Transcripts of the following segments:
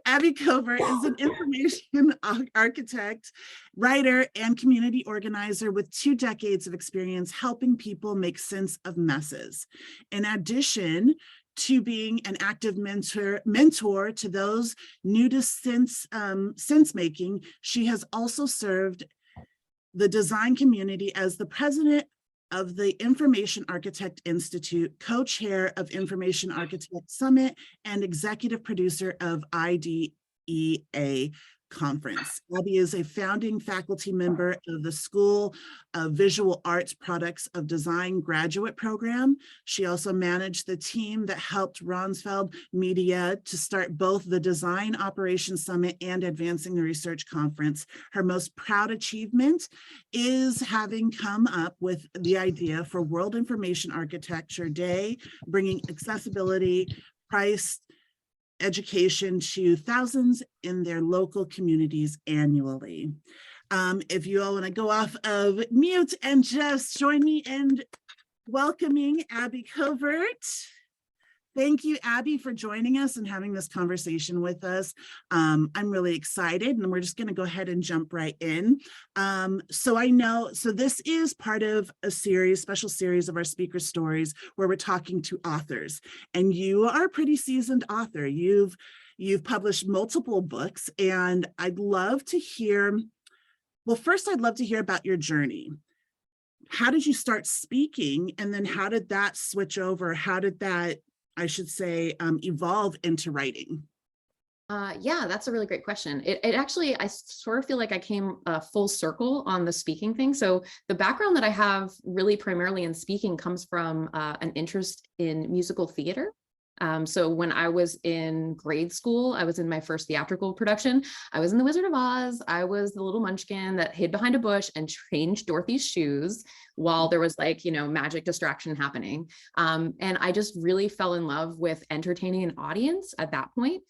Abby Covert is an information architect, writer, and community organizer with 2 decades of experience helping people make sense of messes. In addition to being an active mentor to those new to sense making, she has also served the design community as the president of the Information Architect Institute, co-chair of Information Architect Summit, and executive producer of IDEA Conference. Abby is a founding faculty member of the School of Visual Arts Products of Design graduate program. She also managed the team that helped Ronsfeld Media to start both the Design Operations Summit and Advancing the Research Conference. Her most proud achievement is having come up with the idea for World Information Architecture Day, bringing accessibility, price, education to thousands in their local communities annually. If you all want to go off of mute and just join me in welcoming Abby Covert. Thank you, Abby, for joining us and having this conversation with us. I'm really excited, and we're just going to go ahead and jump right in. So this is part of a special series of our speaker stories where we're talking to authors, and you are a pretty seasoned author. You've published multiple books, and I'd love to hear, well, first I'd love to hear about your journey. How did you start speaking, and then how did that switch over? How did that, I should say, evolve into writing? Yeah, that's a really great question. It actually, I sort of feel like I came full circle on the speaking thing. So the background that I have really primarily in speaking comes from an interest in musical theater. So when I was in grade school, I was in my first theatrical production. I was in The Wizard of Oz. I was the little munchkin that hid behind a bush and changed Dorothy's shoes while there was magic distraction happening. And I just really fell in love with entertaining an audience at that point.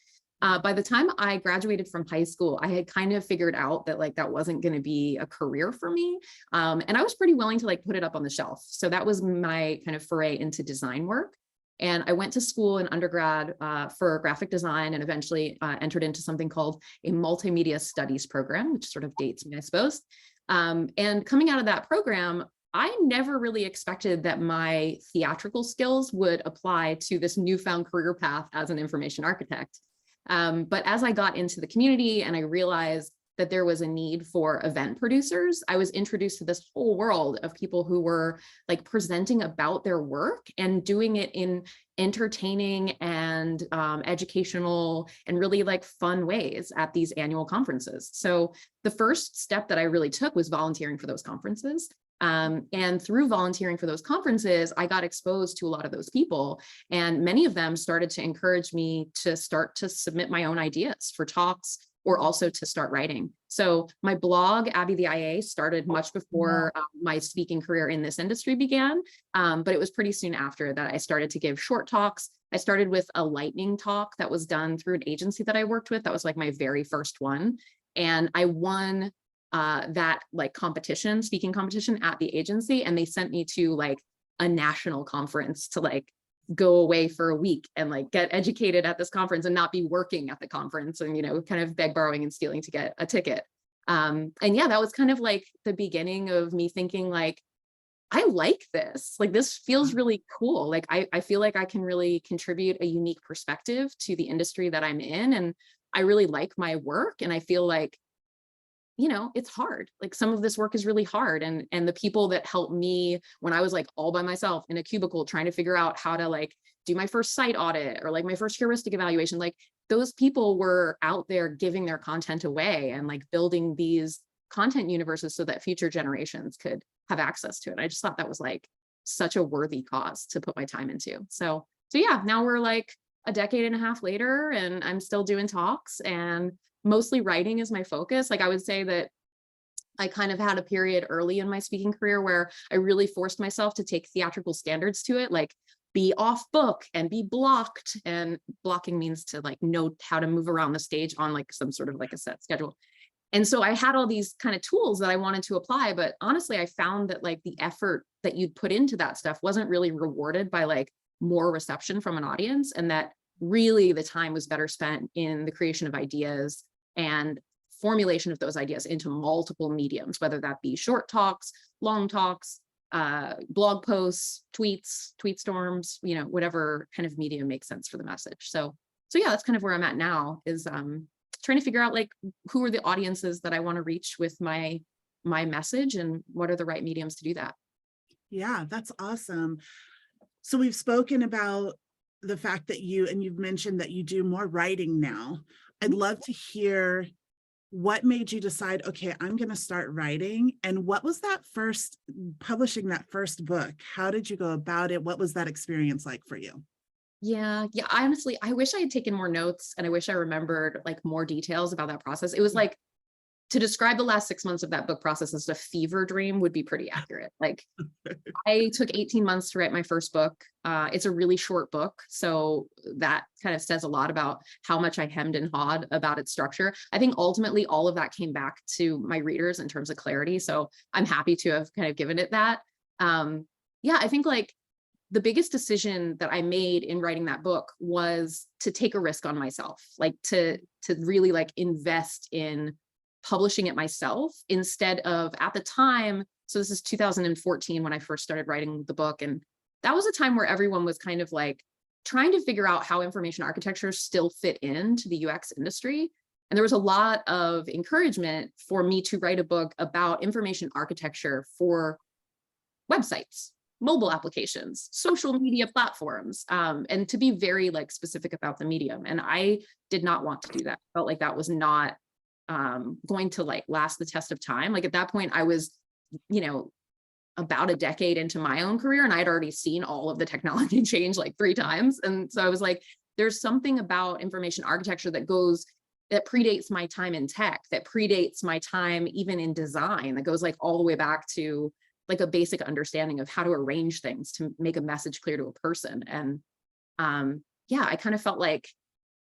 By the time I graduated from high school, I had kind of figured out that that wasn't going to be a career for me. And I was pretty willing to put it up on the shelf. So that was my kind of foray into design work. And I went to school in undergrad for graphic design and eventually entered into something called a multimedia studies program, which sort of dates me, I suppose. And coming out of that program, I never really expected that my theatrical skills would apply to this newfound career path as an information architect. But as I got into the community and I realized that there was a need for event producers, I was introduced to this whole world of people who were presenting about their work and doing it in entertaining and educational and really fun ways at these annual conferences. So the first step that I really took was volunteering for those conferences. And through volunteering for those conferences, I got exposed to a lot of those people, and many of them started to encourage me to start to submit my own ideas for talks or also to start writing. So my blog, Abby the IA, started much before my speaking career in this industry began, but it was pretty soon after that I started to give short talks. I started with a lightning talk that was done through an agency that I worked with. That was my very first one. And I won that competition, speaking competition at the agency. And they sent me to a national conference to go away for a week and get educated at this conference and not be working at the conference and, kind of beg, borrowing and stealing to get a ticket. And yeah, that was kind of the beginning of me thinking I like this, this feels really cool. I feel like I can really contribute a unique perspective to the industry that I'm in. And I really like my work. And I feel it's hard. Some of this work is really hard. And the people that helped me when I was all by myself in a cubicle trying to figure out how to do my first site audit or my first heuristic evaluation, those people were out there giving their content away and building these content universes so that future generations could have access to it. I just thought that was such a worthy cause to put my time into. So yeah, now we're a decade and a half later and I'm still doing talks, and mostly writing is my focus. I would say that I kind of had a period early in my speaking career where I really forced myself to take theatrical standards to it, be off book and be blocked. And blocking means to know how to move around the stage on some sort of a set schedule. And so I had all these kind of tools that I wanted to apply, but honestly, I found that the effort that you'd put into that stuff wasn't really rewarded by more reception from an audience, and that really the time was better spent in the creation of ideas and formulation of those ideas into multiple mediums, whether that be short talks, long talks, blog posts, tweets, tweet storms, whatever kind of medium makes sense for the message. So yeah, that's kind of where I'm at now, is trying to figure out like who are the audiences that I want to reach with my message, and what are the right mediums to do that. Yeah, that's awesome. So we've spoken about the fact that you've mentioned that you do more writing now. I'd love to hear what made you decide, okay, I'm going to start writing, and what was that first publishing that first book? How did you go about it? What was that experience like for you? Yeah. Honestly, I wish I had taken more notes, and I wish I remembered like more details about that process. It was like, to describe the last 6 months of that book process as a fever dream would be pretty accurate. Like, I took 18 months to write my first book. It's a really short book, so that kind of says a lot about how much I hemmed and hawed about its structure. I think ultimately all of that came back to my readers in terms of clarity. So I'm happy to have kind of given it that. Yeah, I think like the biggest decision that I made in writing that book was to take a risk on myself, like to really like invest in publishing it myself, instead of, at the time, so this is 2014 when I first started writing the book, and that was a time where everyone was kind of like trying to figure out how information architecture still fit into the UX industry. And there was a lot of encouragement for me to write a book about information architecture for websites, mobile applications, social media platforms, and to be very like specific about the medium. And I did not want to do that. I felt like that was not going to like last the test of time. Like, at that point, I was, about a decade into my own career, and I'd already seen all of the technology change like 3 times. And so I was like, there's something about information architecture that predates my time in tech, that predates my time even in design, that goes like all the way back to like a basic understanding of how to arrange things to make a message clear to a person. And yeah, I kind of felt like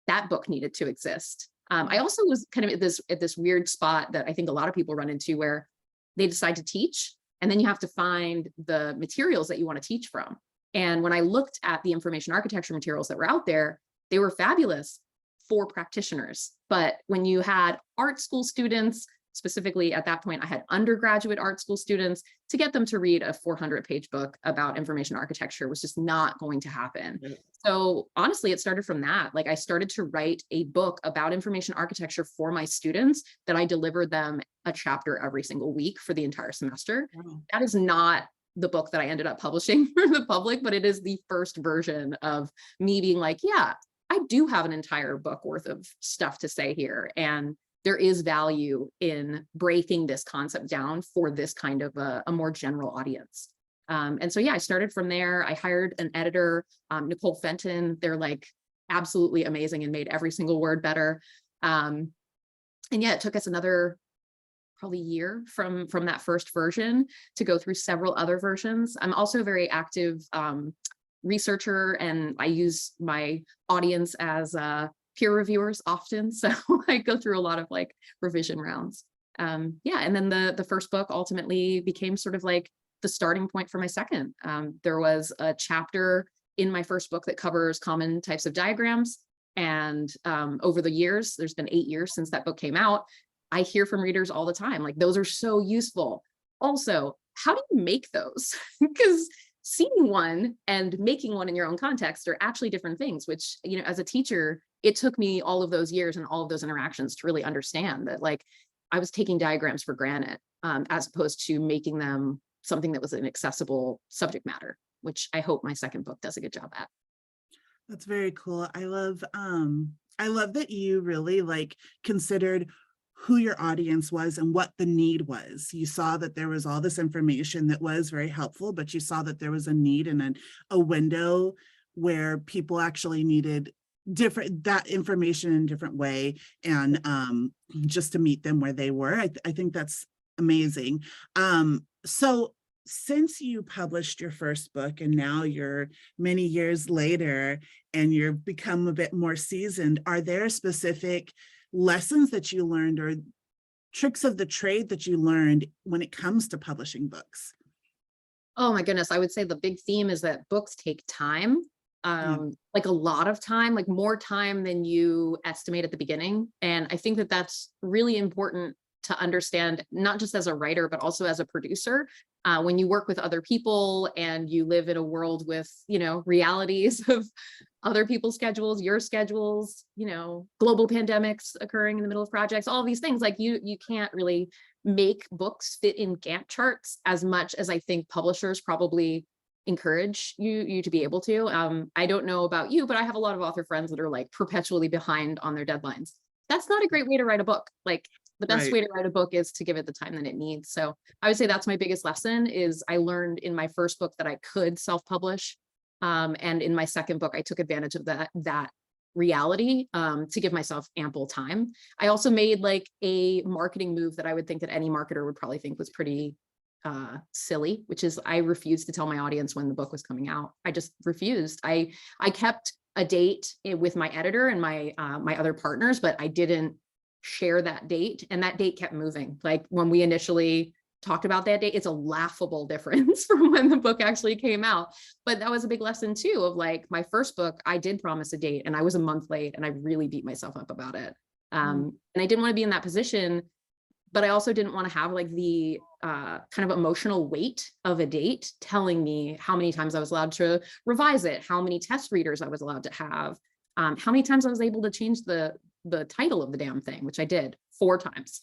that book needed to exist. I also was kind of at this weird spot that I think a lot of people run into, where they decide to teach, and then you have to find the materials that you want to teach from. And when I looked at the information architecture materials that were out there, they were fabulous for practitioners. But when you had art school students, specifically at that point, I had undergraduate art school students, to get them to read a 400-page book about information architecture was just not going to happen. So honestly, it started from that. Like, I started to write a book about information architecture for my students, that I delivered them a chapter every single week for the entire semester. Wow. That is not the book that I ended up publishing for the public, but it is the first version of me being like, yeah, I do have an entire book worth of stuff to say here. And there is value in breaking this concept down for this kind of a more general audience. And so, yeah, I started from there. I hired an editor, Nicole Fenton. They're like absolutely amazing and made every single word better. And yeah, it took us another probably year from that first version to go through several other versions. I'm also a very active researcher, and I use my audience as peer reviewers often. So I go through a lot of like revision rounds. Yeah, and then the first book ultimately became sort of like the starting point for my second. There was a chapter in my first book that covers common types of diagrams. And over the years, there's been 8 years since that book came out, I hear from readers all the time, like, those are so useful. Also, how do you make those? Because seeing one and making one in your own context are actually different things, which, as a teacher, it took me all of those years and all of those interactions to really understand that, like, I was taking diagrams for granted, as opposed to making them something that was an accessible subject matter, which I hope my second book does a good job at. That's very cool. I love that you really like considered who your audience was and what the need was. You saw that there was all this information that was very helpful, but you saw that there was a need and a window where people actually needed that information in a different way, and just to meet them where they were. I think that's amazing. So since you published your first book and now you're many years later and you've become a bit more seasoned, are there specific lessons that you learned or tricks of the trade that you learned when it comes to publishing books? Oh my goodness, I would say the big theme is that books take time. like a lot of time, like more time than you estimate at the beginning. And I think that that's really important to understand, not just as a writer, but also as a producer. When you work with other people and you live in a world with, you know, realities of other people's schedules, your schedules, you know, global pandemics occurring in the middle of projects, all these things, like you can't really make books fit in Gantt charts as much as I think publishers probably encourage you to be able to. I don't know about you, but I have a lot of author friends that are like perpetually behind on their deadlines. That's not a great way to write a book. Like the best way to write a book is to give it the time that it needs. So I would say that's my biggest lesson is I learned in my first book that I could self-publish. And in my second book, I took advantage of that reality to give myself ample time. I also made like a marketing move that I would think that any marketer would probably think was pretty silly, which is I refused to tell my audience when the book was coming out. I just refused. I kept a date with my editor and my other partners, but I didn't share that date, and that date kept moving. Like when we initially talked about that date, it's a laughable difference from when the book actually came out. But that was a big lesson too of like my first book, I did promise a date and I was a month late and I really beat myself up about it. And I didn't want to be in that position, but I also didn't want to have like the kind of emotional weight of a date telling me how many times I was allowed to revise it, how many test readers I was allowed to have, how many times I was able to change the title of the damn thing, which I did 4 times.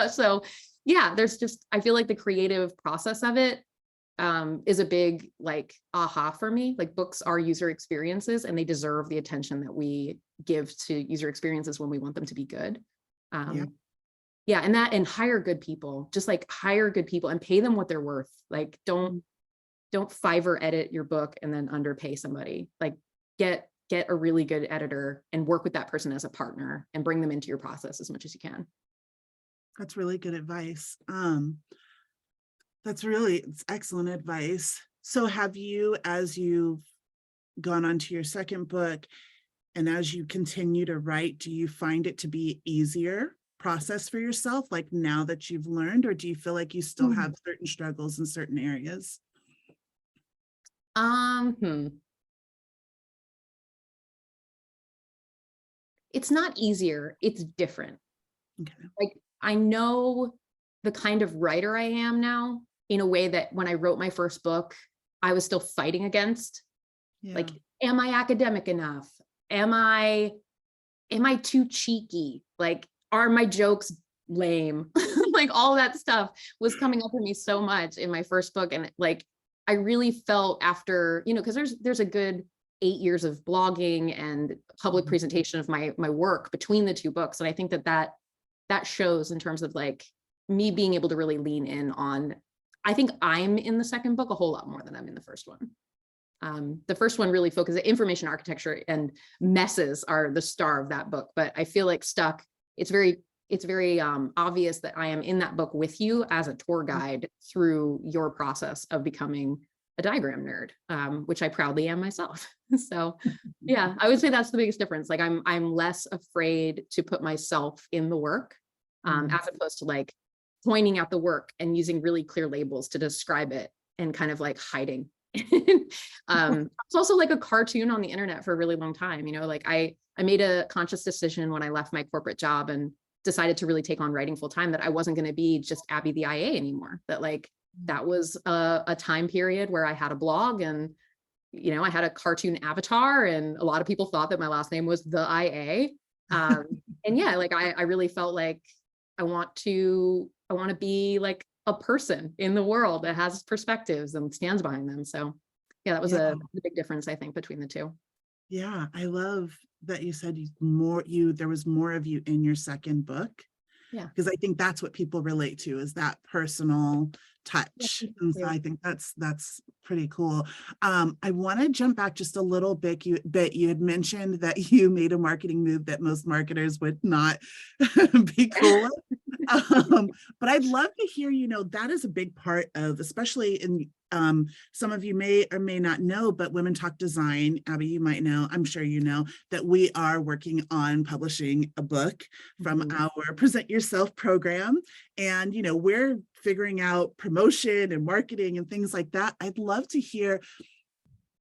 So yeah, there's just, I feel like the creative process of it is a big like aha for me. Like books are user experiences and they deserve the attention that we give to user experiences when we want them to be good. Yeah, and hire good people, just like hire good people and pay them what they're worth. Like don't Fiverr edit your book and then underpay somebody. Like get a really good editor and work with that person as a partner and bring them into your process as much as you can. That's really good advice. It's excellent advice. So have you, as you've gone on to your second book and as you continue to write, do you find it to be easier process for yourself, like now that you've learned, or do you feel like you still have certain struggles in certain areas? It's not easier, it's different. Okay. Like I know the kind of writer I am now in a way that when I wrote my first book, I was still fighting against. Like, am I academic enough? Am I too cheeky? Like, are my jokes lame? Like all that stuff was coming up for me so much in my first book. And like, I really felt after, you know, because there's a good 8 years of blogging and public presentation of my work between the 2 books. And I think that shows in terms of like me being able to really lean in on, I think I'm in the second book a whole lot more than I'm in the first one. The first one really focuses on information architecture and messes are the star of that book. But I feel like Stuck, it's very obvious that I am in that book with you as a tour guide through your process of becoming a diagram nerd, which I proudly am myself. So yeah, I would say that's the biggest difference. Like I'm less afraid to put myself in the work, as opposed to like pointing out the work and using really clear labels to describe it and kind of like hiding. It's also like a cartoon on the internet for a really long time. You know, like I made a conscious decision when I left my corporate job and decided to really take on writing full time that I wasn't going to be just Abby the IA anymore. That like that was a time period where I had a blog and, you know, I had a cartoon avatar and a lot of people thought that my last name was the IA. And yeah, like I really felt like I want to be like a person in the world that has perspectives and stands behind them. So yeah, that was a big difference, I think, between the 2. Yeah, I love that you said there was more of you in your second book. Yeah, because I think that's what people relate to, is that personal touch. And so I think that's pretty cool. I want to jump back just a little bit. You had mentioned that you made a marketing move that most marketers would not be cool with. But I'd love to hear, you know, that is a big part of, especially in some of you may or may not know, but Women Talk Design, Abby, you might know, I'm sure you know, that we are working on publishing a book from our Present Yourself program. And, you know, we're figuring out promotion and marketing and things like that. I'd love to hear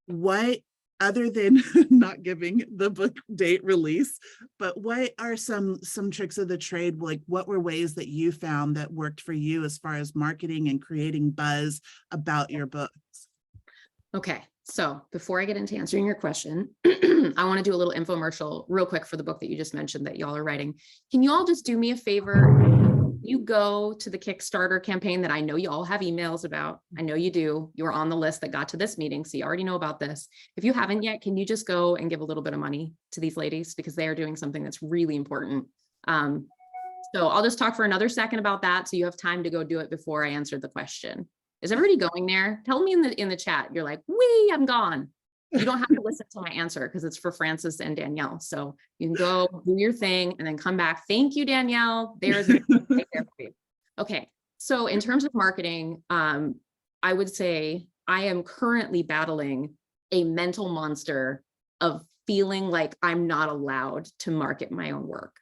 what other than not giving the book date release, but what are some tricks of the trade? Like, what were ways that you found that worked for you as far as marketing and creating buzz about your books? Okay, so before I get into answering your question, I want to do a little infomercial real quick for the book that you just mentioned that y'all are writing. Can you all just do me a favor? You go to the Kickstarter campaign that I know you all have emails about. I know you do. You're on the list that got to this meeting, so you already know about this. If you haven't yet, can you just go and give a little bit of money to these ladies, because they are doing something that's really important. So I'll just talk for another second about that, so you have time to go do it before I answer the question. Is everybody going there? Tell me in the chat. You're like, wee, I'm gone. You don't have to listen to my answer because it's for Frances and Danielle. So you can go do your thing and then come back. Thank you, Danielle. There's right there for you. Okay. So in terms of marketing, I would say I am currently battling a mental monster of feeling like I'm not allowed to market my own work.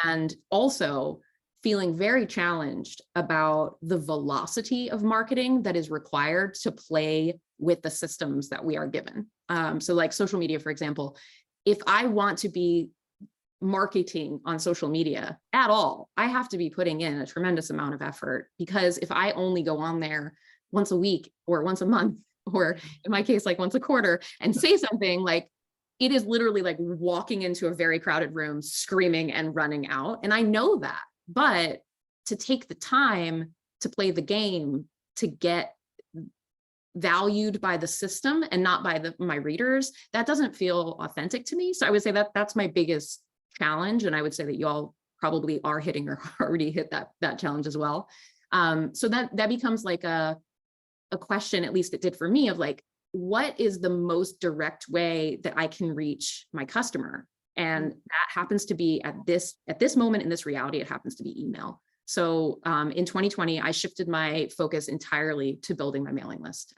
And also feeling very challenged about the velocity of marketing that is required to play with the systems that we are given. So like social media, for example, if I want to be marketing on social media at all, I have to be putting in a tremendous amount of effort, because if I only go on there once a week or once a month, or in my case, like once a quarter, and say something, like, it is literally like walking into a very crowded room, screaming and running out. And I know that, but to take the time to play the game, to get valued by the system and not by my readers, that doesn't feel authentic to me. So I would say that that's my biggest challenge. And I would say that you all probably are hitting or already hit that challenge as well. So that becomes like a question, at least it did for me, of like, what is the most direct way that I can reach my customer? And that happens to be at this moment in this reality, it happens to be email. So in 2020, I shifted my focus entirely to building my mailing list.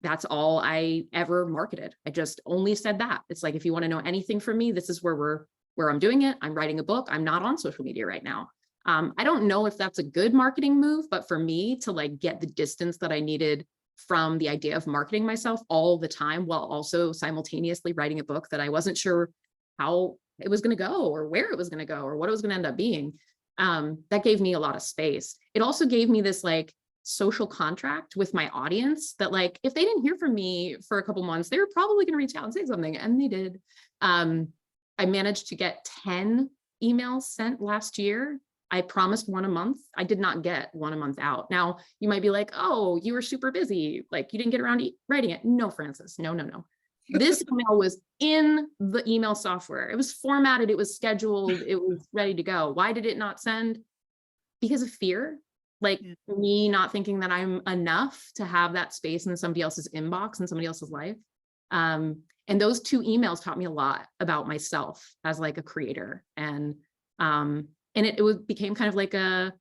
That's all I ever marketed. I just only said that. It's like, if you want to know anything from me, this is where I'm doing it. I'm writing a book. I'm not on social media right now. I don't know if that's a good marketing move, but for me to like get the distance that I needed from the idea of marketing myself all the time, while also simultaneously writing a book that I wasn't sure how it was going to go, or where it was going to go, or what it was going to end up being, that gave me a lot of space. It also gave me this like social contract with my audience that, like, if they didn't hear from me for a couple months, they were probably going to reach out and say something, and they did. I managed to get 10 emails sent last year. I promised one a month. I did not get one a month out. Now, you might be like, oh, you were super busy, like you didn't get around to writing it. No, Frances, no. This email was in the email software. It was formatted, it was scheduled, it was ready to go. Why did it not send? Because of fear, like me not thinking that I'm enough to have that space in somebody else's inbox and somebody else's life. And those 2 emails taught me a lot about myself as like a creator. And it became kind of like a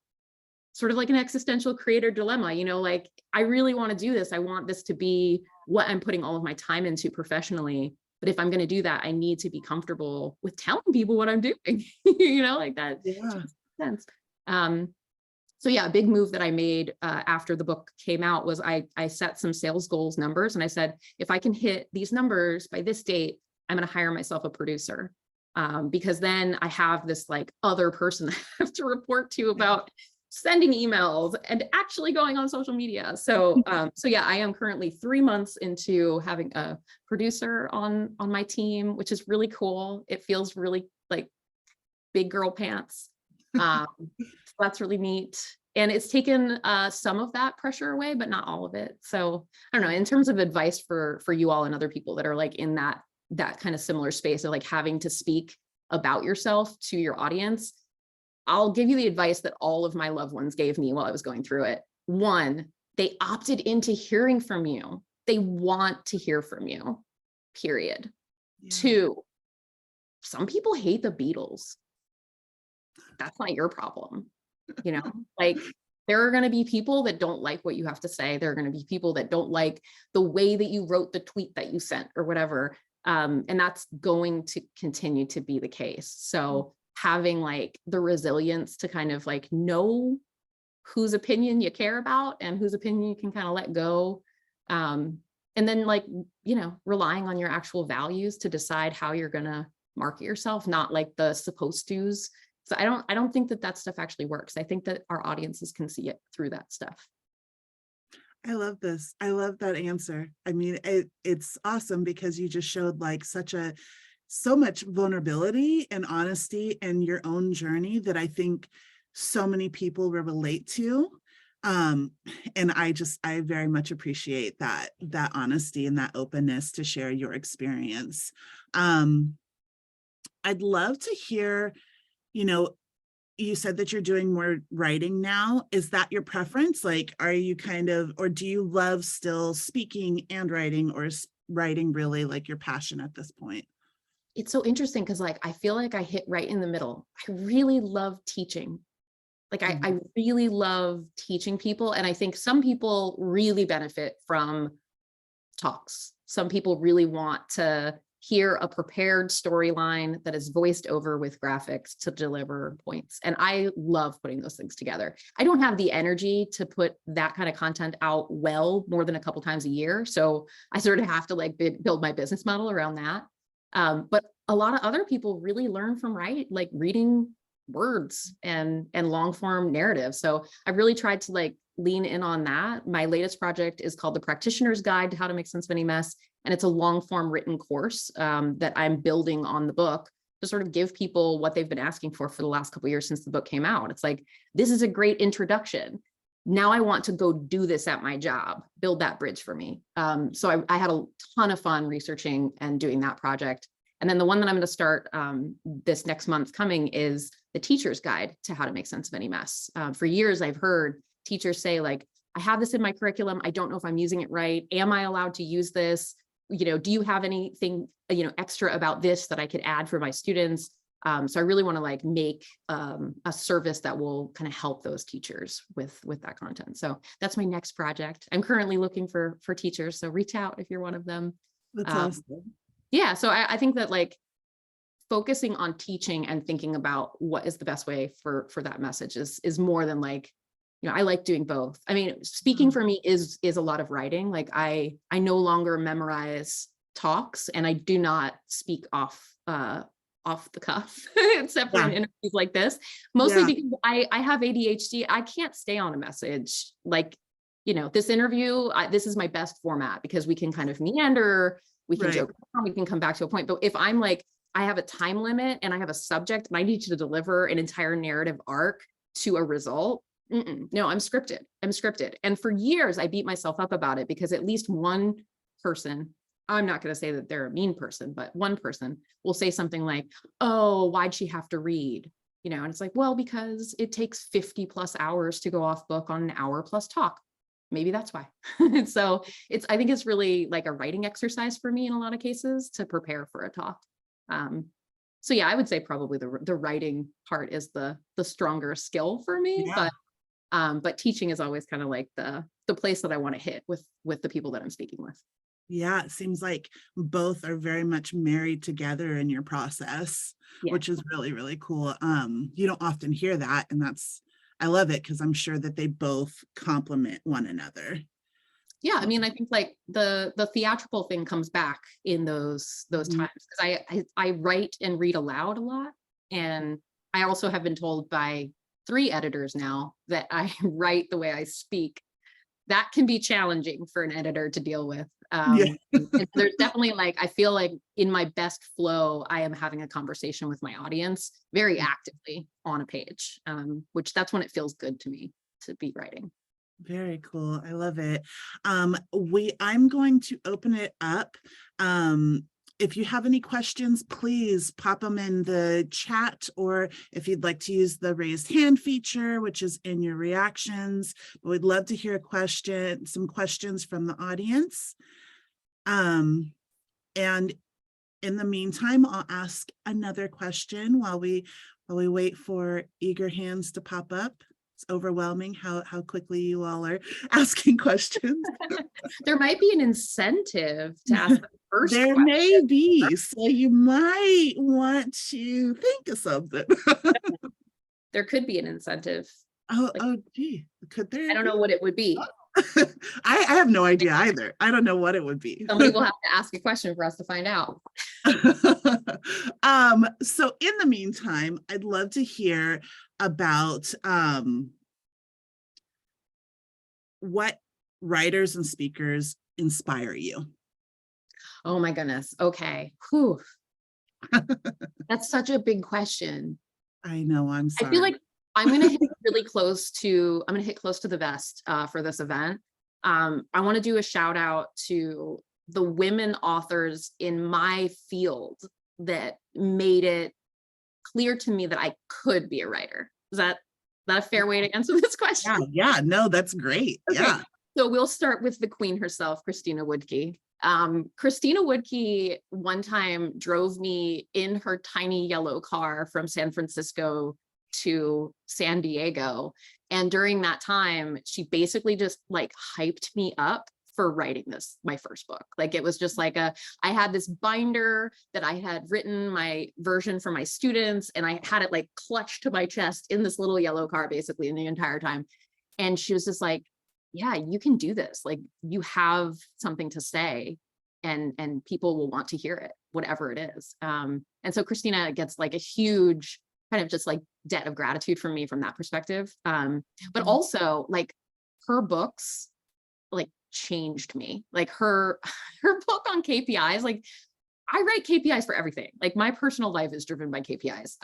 sort of like an existential creator dilemma, like, I really want to do this. I want this to be what I'm putting all of my time into professionally. But if I'm going to do that, I need to be comfortable with telling people what I'm doing, like that. Yeah. Sense. So yeah, a big move that I made after the book came out was I set some sales goals numbers. And I said, if I can hit these numbers by this date, I'm going to hire myself a producer. Because then I have this like other person I have to report to about sending emails and actually going on social media. So yeah, I am currently 3 months into having a producer on my team, which is really cool. It feels really like big girl pants. So that's really neat. And it's taken some of that pressure away, but not all of it. So I don't know, in terms of advice for you all and other people that are like in that kind of similar space of like having to speak about yourself to your audience, I'll give you the advice that all of my loved ones gave me while I was going through it. 1, they opted into hearing from you. They want to hear from you, period. Yeah. 2, some people hate the Beatles. That's not your problem. Like, there are going to be people that don't like what you have to say. There are going to be people that don't like the way that you wrote the tweet that you sent or whatever. And that's going to continue to be the case. So having like the resilience to kind of like know whose opinion you care about and whose opinion you can kind of let go. And and then like, you know, relying on your actual values to decide how you're going to market yourself, not like the supposed to's. So I don't think that that stuff actually works. I think that our audiences can see it through that stuff. I love this. I love that answer. I mean, it's awesome because you just showed like so much vulnerability and honesty in your own journey that I think so many people will relate to. And I very much appreciate that honesty and that openness to share your experience. I'd love to hear, you know, you said that you're doing more writing now. Is that your preference? Like, are you or do you love still speaking and writing, or is writing really like your passion at this point? It's so interesting because like I feel like I hit right in the middle. I really love teaching. Like I really love teaching people. And I think some people really benefit from talks. Some people really want to hear a prepared storyline that is voiced over with graphics to deliver points. And I love putting those things together. I don't have the energy to put that kind of content out well more than a couple times a year. So I sort of have to like build my business model around that. But a lot of other people really learn from reading words and long form narrative. So I've really tried to like lean in on that. My latest project is called The Practitioner's Guide to How to Make Sense of Any Mess. And it's a long form written course that I'm building on the book to sort of give people what they've been asking for the last couple of years since the book came out. It's like, this is a great introduction. Now I want to go do this at my job, build that bridge for me. So I had a ton of fun researching and doing that project. And then the one that I'm going to start this next month coming is The Teacher's Guide to How to Make Sense of Any Mess. For years, I've heard teachers say like, I have this in my curriculum. I don't know if I'm using it right. Am I allowed to use this? You know, do you have anything, you know, extra about this that I could add for my students? So I really want to like make a service that will kind of help those teachers with that content. So that's my next project. I'm currently looking for teachers. So reach out if you're one of them. That's awesome. Yeah. So I think that like focusing on teaching and thinking about what is the best way for that message is more than like, you know, I like doing both. I mean, speaking for me is a lot of writing. Like I no longer memorize talks, and I do not speak off the cuff, except for in interviews like this, mostly because I have ADHD. I can't stay on a message. Like, you know, this interview, this is my best format because we can kind of meander, we can joke around, we can come back to a point. But if I'm like, I have a time limit and I have a subject and I need you to deliver an entire narrative arc to a result, no, I'm scripted. And for years, I beat myself up about it because at least one person, I'm not going to say that they're a mean person, but one person will say something like, oh, why'd she have to read? You know, and it's like, well, because it takes 50 plus hours to go off book on an hour plus talk. Maybe that's why. So I think it's really like a writing exercise for me in a lot of cases to prepare for a talk. So yeah, I would say probably the writing part is the stronger skill for me, but teaching is always kind of like the place that I want to hit with the people that I'm speaking with. Yeah, it seems like both are very much married together in your process, which is really, really cool. You don't often hear that, and I love it because I'm sure that they both complement one another. Yeah, I mean, I think like the theatrical thing comes back in those times because I write and read aloud a lot, and I also have been told by 3 editors now that I write the way I speak. That can be challenging for an editor to deal with. And there's definitely like, I feel like in my best flow, I am having a conversation with my audience very actively on a page, which that's when it feels good to me to be writing. Very cool. I love it. I'm going to open it up. If you have any questions, please pop them in the chat, or if you'd like to use the raised hand feature, which is in your reactions. But we'd love to hear some questions from the audience. And in the meantime, I'll ask another question while we wait for eager hands to pop up. It's overwhelming how quickly you all are asking questions. There might be an incentive to ask the first there question. May be, so you might want to think of something. There could be an incentive. Oh, gee, could there? I don't know what it would be. I have no idea either. I don't know what it would be. Somebody will have to ask a question for us to find out. So in the meantime, I'd love to hear about what writers and speakers inspire you. Oh my goodness. Okay. Whew. That's such a big question. I know, I'm I feel sorry. like I'm gonna hit really close to, I'm gonna hit close to the vest for this event. I want to do a shout out to the women authors in my field that made it clear to me that I could be a writer. Is that a fair way to answer this question? Yeah, no, that's great. Okay. Yeah. So we'll start with the queen herself, Christina Woodkey. Christina Woodkey one time drove me in her tiny yellow car from San Francisco to San Diego. And during that time, she basically just like hyped me up for writing my first book. Like it was just like I had this binder that I had written my version for my students, and I had it like clutched to my chest in this little yellow car basically in the entire time. And she was just like, yeah, you can do this. Like you have something to say, and people will want to hear it, whatever it is. And so Christina gets like a huge kind of just like debt of gratitude from me from that perspective. But also like her books like changed me. Like her book on KPIs, like I write KPIs for everything. Like my personal life is driven by KPIs.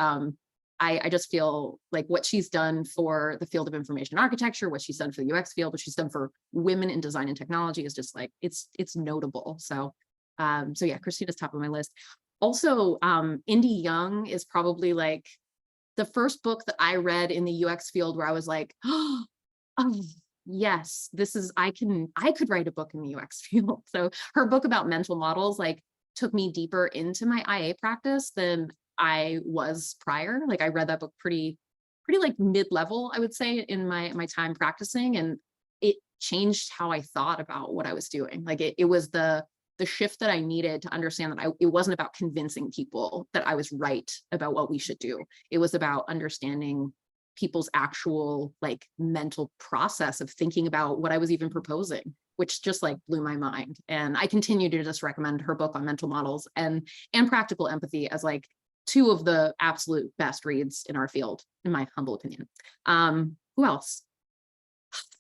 I just feel like what she's done for the field of information architecture, what she's done for the UX field, what she's done for women in design and technology is just like, it's notable. So yeah, Christina's top of my list. Also, Indie Young is probably like the first book that I read in the UX field where I was like, oh, yes, I could write a book in the UX field. So her book about mental models, like took me deeper into my IA practice than I was prior. Like I read that book pretty like mid-level, I would say, in my time practicing, and it changed how I thought about what I was doing. Like it was the shift that I needed to understand that it wasn't about convincing people that I was right about what we should do. It was about understanding people's actual like mental process of thinking about what I was even proposing, which just like blew my mind. And I continue to just recommend her book on mental models and practical empathy as like two of the absolute best reads in our field, in my humble opinion. Who else?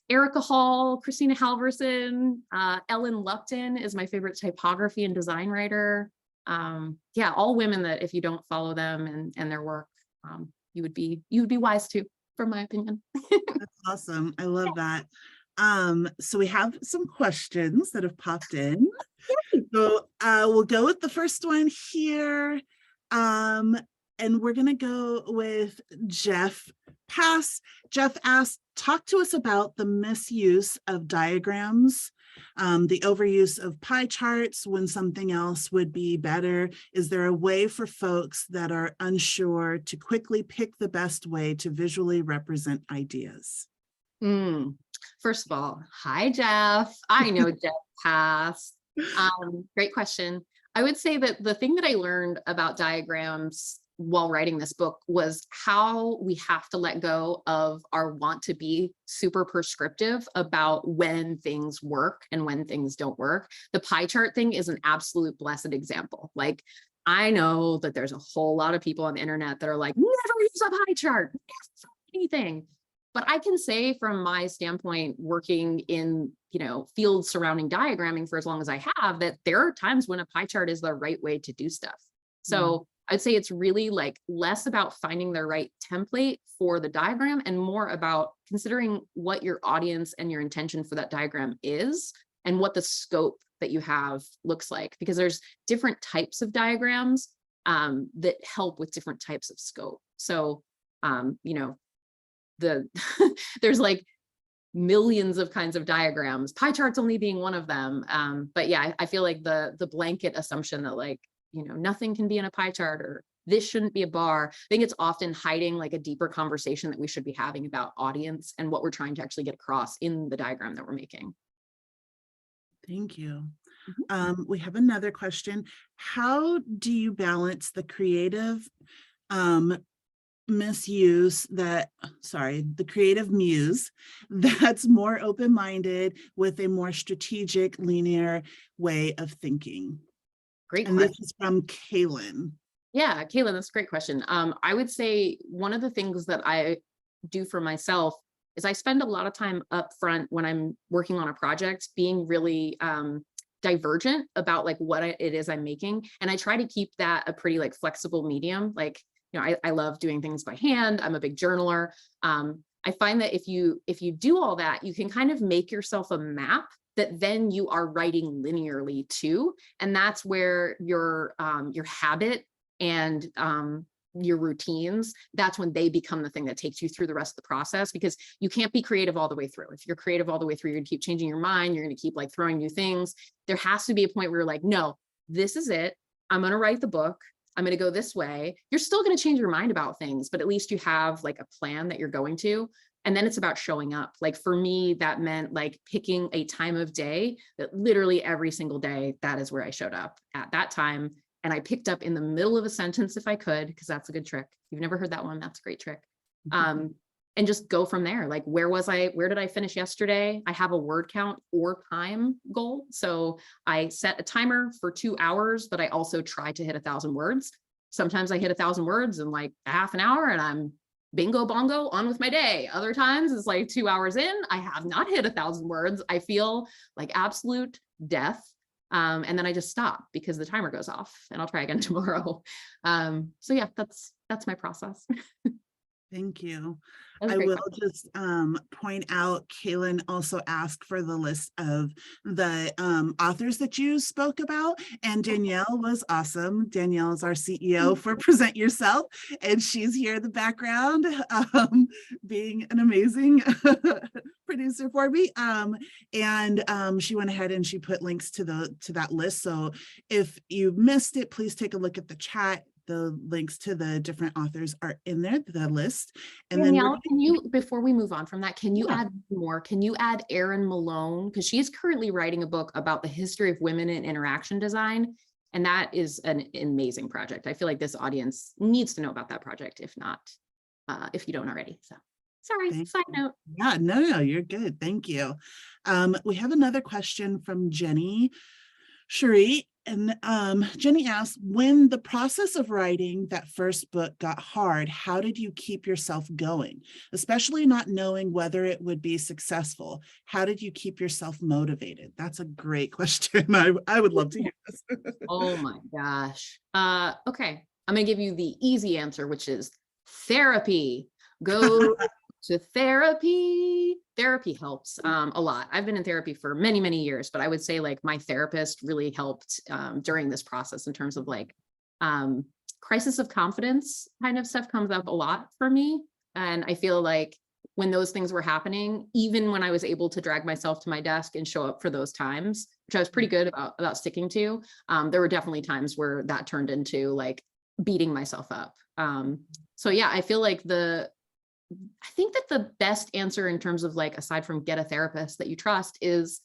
Erica Hall, Christina Halverson, Ellen Lupton is my favorite typography and design writer. Yeah, all women that if you don't follow them and their work, you would be wise to, from my opinion. That's awesome. I love that. So we have some questions that have popped in. So we'll go with the first one here. And we're going to go with Jeff Pass. Jeff asked, talk to us about the misuse of diagrams, the overuse of pie charts when something else would be better. Is there a way for folks that are unsure to quickly pick the best way to visually represent ideas? First of all, hi, Jeff. I know Jeff Pass. Great question. I would say that the thing that I learned about diagrams while writing this book was how we have to let go of our want to be super prescriptive about when things work and when things don't work. The pie chart thing is an absolute blessed example. Like, I know that there's a whole lot of people on the internet that are like, never use a pie chart, never anything. But I can say from my standpoint, working in, fields surrounding diagramming for as long as I have, that there are times when a pie chart is the right way to do stuff. So I'd say it's really like less about finding the right template for the diagram and more about considering what your audience and your intention for that diagram is and what the scope that you have looks like, because there's different types of diagrams that help with different types of scope. So, there's like millions of kinds of diagrams, pie charts only being one of them. But yeah, I feel like the blanket assumption that like, nothing can be in a pie chart or this shouldn't be a bar, I think it's often hiding like a deeper conversation that we should be having about audience and what we're trying to actually get across in the diagram that we're making. Thank you. We have another question. How do you balance the creative the creative muse that's more open-minded with a more strategic, linear way of thinking? Great And this question. is from Kaylin. Yeah, Caitlin, that's a great question. I would say one of the things that I do for myself is I spend a lot of time up front when I'm working on a project being really divergent about like what it is I'm making. And I try to keep that a pretty like flexible medium. Like, I love doing things by hand. I'm a big journaler. I find that if you do all that, you can kind of make yourself a map that then you are writing linearly too. And that's where your habit and your routines, that's when they become the thing that takes you through the rest of the process, because you can't be creative all the way through. If you're creative all the way through, you're gonna keep changing your mind, you're gonna keep like throwing new things. There has to be a point where you're like, no, this is it. I'm gonna write the book. I'm gonna go this way. You're still gonna change your mind about things, but at least you have like a plan that you're going to. And then it's about showing up. Like for me, that meant like picking a time of day that literally every single day, that is where I showed up at that time. And I picked up in the middle of a sentence if I could, because that's a good trick. If you've never heard that one, that's a great trick. And just go from there. Like, where did I finish yesterday? I have a word count or time goal. So I set a timer for 2 hours, but I also try to hit 1,000 words. Sometimes I hit 1,000 words in like a half an hour and I'm bingo bongo on with my day. Other times it's like 2 hours in, I have not hit 1,000 words. I feel like absolute death. And then I just stop because the timer goes off and I'll try again tomorrow. So yeah, that's my process. Thank you. That was a I great will question. just point out, Kaylin also asked for the list of the authors that you spoke about, and Danielle was awesome. Danielle is our CEO for Present Yourself, and she's here in the background being an amazing producer for me. And she went ahead and she put links to that list. So if you missed it, please take a look at the chat. The links to the different authors are in there, the list. And then Danielle, can you, before we move on from that, can you Yeah. add more? Can you add Erin Malone? Because she's currently writing a book about the history of women in interaction design. And that is an amazing project. I feel like this audience needs to know about that project, if not, if you don't already. So sorry, side note. Yeah, no, you're good. Thank you. We have another question from Jenny Cherie. And Jenny asks, when the process of writing that first book got hard, how did you keep yourself going, especially not knowing whether it would be successful? How did you keep yourself motivated? That's a great question. I would love to hear this. Oh my gosh. Okay. I'm gonna give you the easy answer, which is therapy. Go to therapy. Therapy helps a lot. I've been in therapy for many, many years, but I would say like my therapist really helped during this process in terms of like crisis of confidence kind of stuff comes up a lot for me. And I feel like when those things were happening, even when I was able to drag myself to my desk and show up for those times, which I was pretty good about sticking to, there were definitely times where that turned into like beating myself up. So yeah, I feel like I think that the best answer in terms of like, aside from get a therapist that you trust, is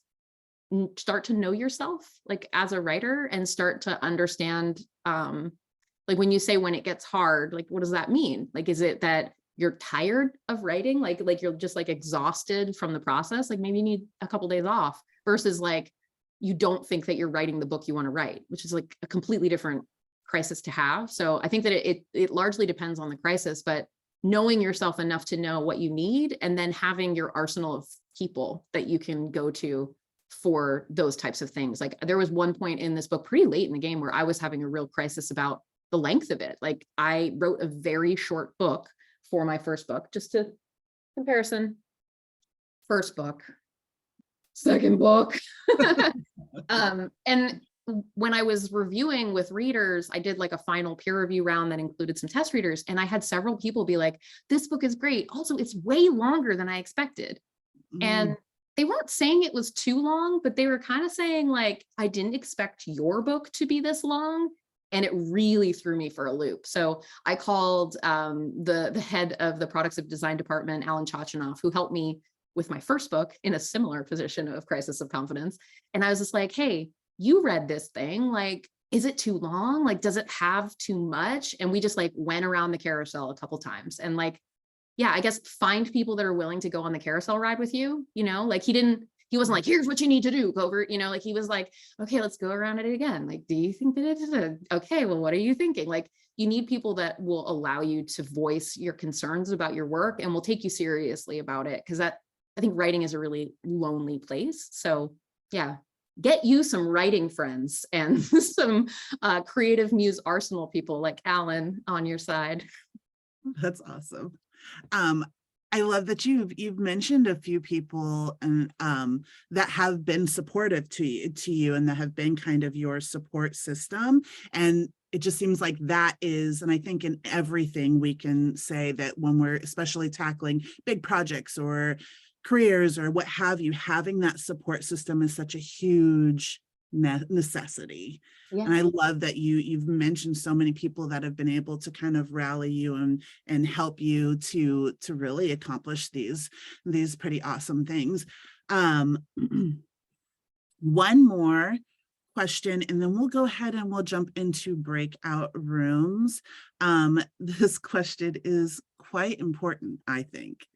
start to know yourself like as a writer and start to understand, like when you say when it gets hard, like what does that mean? Like, is it that you're tired of writing? Like you're just like exhausted from the process? Like maybe you need a couple days off, versus like, you don't think that you're writing the book you want to write, which is like a completely different crisis to have. So I think that it largely depends on the crisis, but knowing yourself enough to know what you need, and then having your arsenal of people that you can go to for those types of things. Like there was one point in this book pretty late in the game where I was having a real crisis about the length of it. Like I wrote a very short book for my first book, just to comparison, first book, second book. And when I was reviewing with readers, I did like a final peer review round that included some test readers. And I had several people be like, this book is great. Also, it's way longer than I expected. And they weren't saying it was too long, but they were kind of saying like, I didn't expect your book to be this long. And it really threw me for a loop. So I called the head of the products of design department, Alan Chachanoff, who helped me with my first book in a similar position of crisis of confidence. And I was just like, hey, you read this thing, like, is it too long? Like, does it have too much? And we just like went around the carousel a couple times, and like, yeah, I guess find people that are willing to go on the carousel ride with you, like he wasn't like, here's what you need to do, Covert, like he was like, okay, let's go around it again. Like, do you think that it's okay, well, what are you thinking? Like, you need people that will allow you to voice your concerns about your work and will take you seriously about it. Cause I think writing is a really lonely place. So yeah, get you some writing friends and some creative muse arsenal people like Alan on your side. That's awesome. I love that you've mentioned a few people and that have been supportive to you and that have been kind of your support system. And it just seems like that is, and I think in everything we can say that when we're especially tackling big projects or careers or what have you, having that support system is such a huge necessity. Yeah. And I love that you've mentioned so many people that have been able to kind of rally you and help you to really accomplish these pretty awesome things. One more question, and then we'll go ahead and we'll jump into breakout rooms. This question is quite important, I think.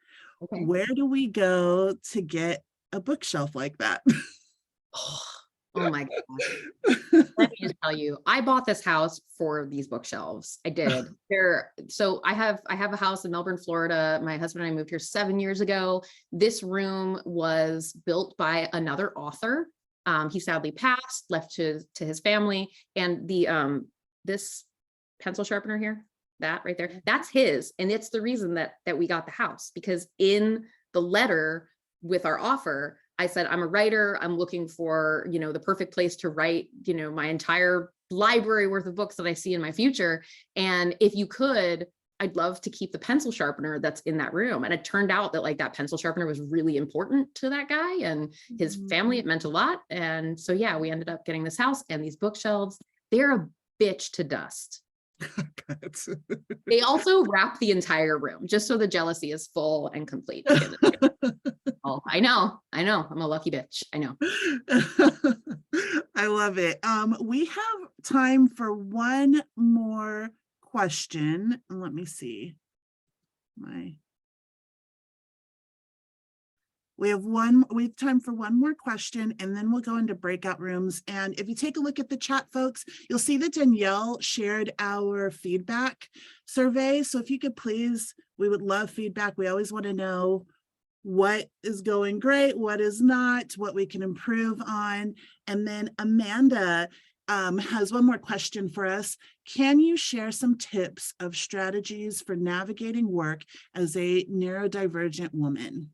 Okay. Where do we go to get a bookshelf like that? Oh my gosh. Let me just tell you, I bought this house for these bookshelves. I did. So I have a house in Melbourne, Florida. My husband and I moved here 7 years ago. This room was built by another author. He sadly passed, left to his family. And this pencil sharpener here, that right there, that's his. And it's the reason that we got the house, because in the letter with our offer, I said, I'm a writer. I'm looking for, the perfect place to write, my entire library worth of books that I see in my future. And if you could, I'd love to keep the pencil sharpener that's in that room. And it turned out that like that pencil sharpener was really important to that guy and his family. It meant a lot. And so, yeah, we ended up getting this house and these bookshelves. They're a bitch to dust. They also wrap the entire room just so the jealousy is full and complete. Oh, I know. I'm a lucky bitch. I know. I love it. We have time for one more question. Let me see. We have time for one more question, and then we'll go into breakout rooms. And if you take a look at the chat, folks, you'll see that Danielle shared our feedback survey. So if you could please, we would love feedback. We always want to know what is going great, what is not, what we can improve on. And then Amanda has one more question for us. Can you share some tips of strategies for navigating work as a neurodivergent woman?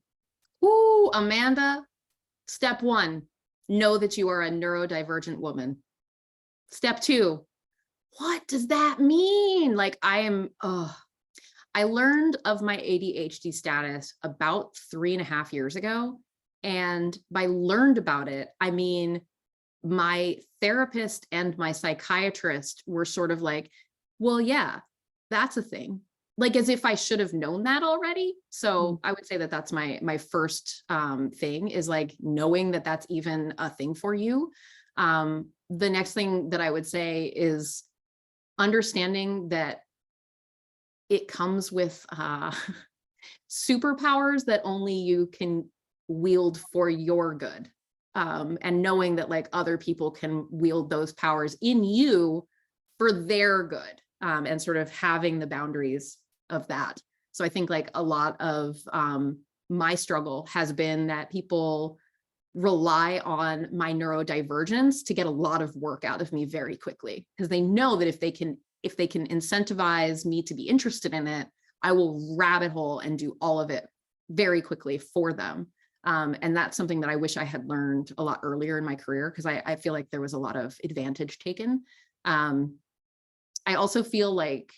Ooh, Amanda, step 1, know that you are a neurodivergent woman. Step 2, what does that mean? Like I learned of my ADHD status about 3.5 years ago. And by learned about it, I mean, my therapist and my psychiatrist were sort of like, well, yeah, that's a thing. Like as if I should have known that already. So I would say that that's my first thing is like knowing that that's even a thing for you. The next thing that I would say is understanding that it comes with superpowers that only you can wield for your good. And knowing that like other people can wield those powers in you for their good, and sort of having the boundaries of that. So I think like a lot of my struggle has been that people rely on my neurodivergence to get a lot of work out of me very quickly, because they know that if they can incentivize me to be interested in it, I will rabbit hole and do all of it very quickly for them. And that's something that I wish I had learned a lot earlier in my career, because I feel like there was a lot of advantage taken. I also feel like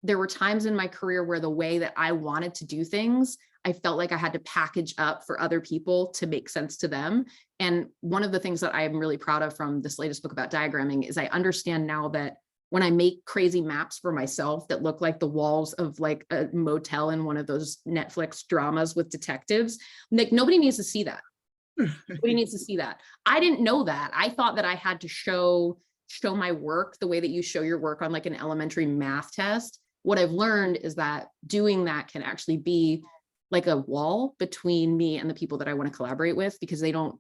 there were times in my career where the way that I wanted to do things, I felt like I had to package up for other people to make sense to them. And one of the things that I'm really proud of from this latest book about diagramming is I understand now that when I make crazy maps for myself that look like the walls of like a motel in one of those Netflix dramas with detectives, like nobody needs to see that. Nobody needs to see that. I didn't know that. I thought that I had to show show my work the way that you show your work on like an elementary math test. What I've learned is that doing that can actually be like a wall between me and the people that I want to collaborate with, because they don't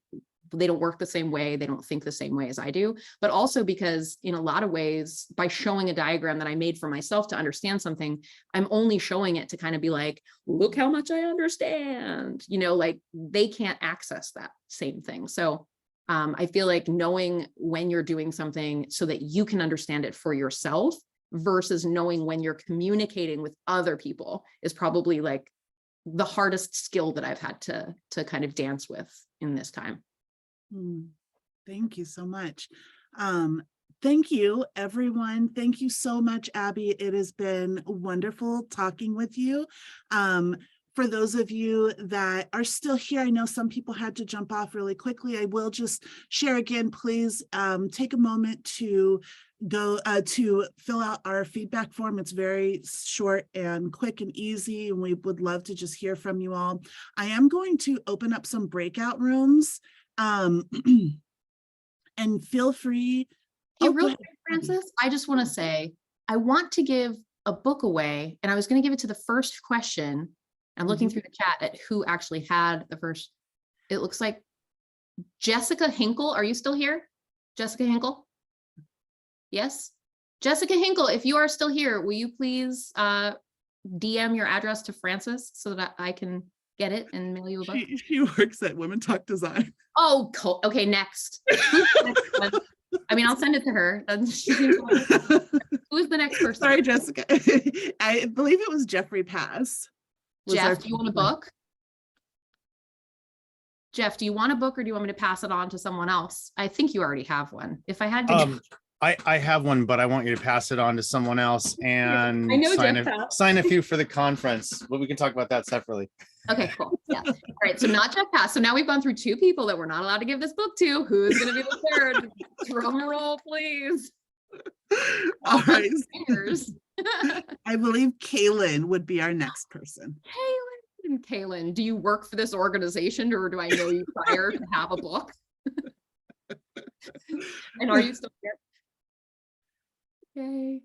work the same way. They don't think the same way as I do, but also because in a lot of ways, by showing a diagram that I made for myself to understand something, I'm only showing it to kind of be like, look how much I understand, like they can't access that same thing. So I feel like knowing when you're doing something so that you can understand it for yourself versus knowing when you're communicating with other people is probably like the hardest skill that I've had to kind of dance with in this time. Thank you so much. Thank you, everyone. Thank you so much, Abby. It has been wonderful talking with you. For those of you that are still here, I know some people had to jump off really quickly. I will just share again, please take a moment to go to fill out our feedback form. It's very short and quick and easy, and we would love to just hear from you all. I am going to open up some breakout rooms. And feel free. Hey, real quick, Francis, I just want to say, I want to give a book away, and I was going to give it to the first question. I'm looking through the chat at who actually had the first. It looks like Jessica Hinkle. Are you still here? Jessica Hinkle? Yes. Jessica Hinkle, if you are still here, will you please DM your address to Francis so that I can get it and mail you a book? She works at Women Talk Design. Oh, cool. Okay, next. I mean, I'll send it to her. Who's the next person? Sorry, Jessica. I believe it was Jeffrey Pass. Jeff, do you want a book? Jeff, do you want a book, or do you want me to pass it on to someone else? I think you already have one. If I had to, I have one, but I want you to pass it on to someone else and I know sign a few for the conference. But we can talk about that separately. Okay, cool. Yeah. All right. So not Jeff Pass. So now we've gone through 2 people that we're not allowed to give this book to. Who's going to be the third? Drum roll, please. All right. I believe Kaylin would be our next person. Kaylin, do you work for this organization, or do I know you prior to have a book? And are you still here? Okay.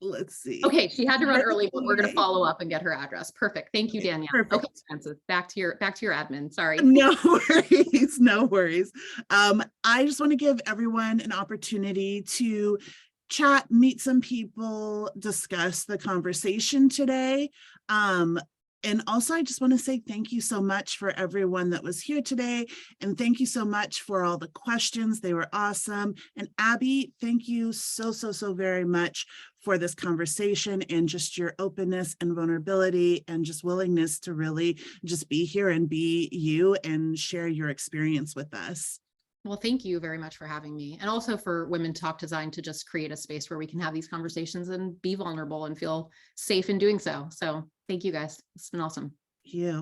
Let's see. Okay, she had to run early, but we're going to follow up and get her address. Perfect. Thank you, Danielle. Perfect. Okay, Francis, back to your admin. Sorry. No worries. No worries. I just want to give everyone an opportunity to chat, meet some people, discuss the conversation today. And also, I just want to say thank you so much for everyone that was here today. And thank you so much for all the questions. They were awesome. And Abby, thank you so very much for this conversation and just your openness and vulnerability and just willingness to really just be here and be you and share your experience with us. Well, thank you very much for having me, and also for Women Talk Design to just create a space where we can have these conversations and be vulnerable and feel safe in doing so. So thank you guys. It's been awesome. Thank you.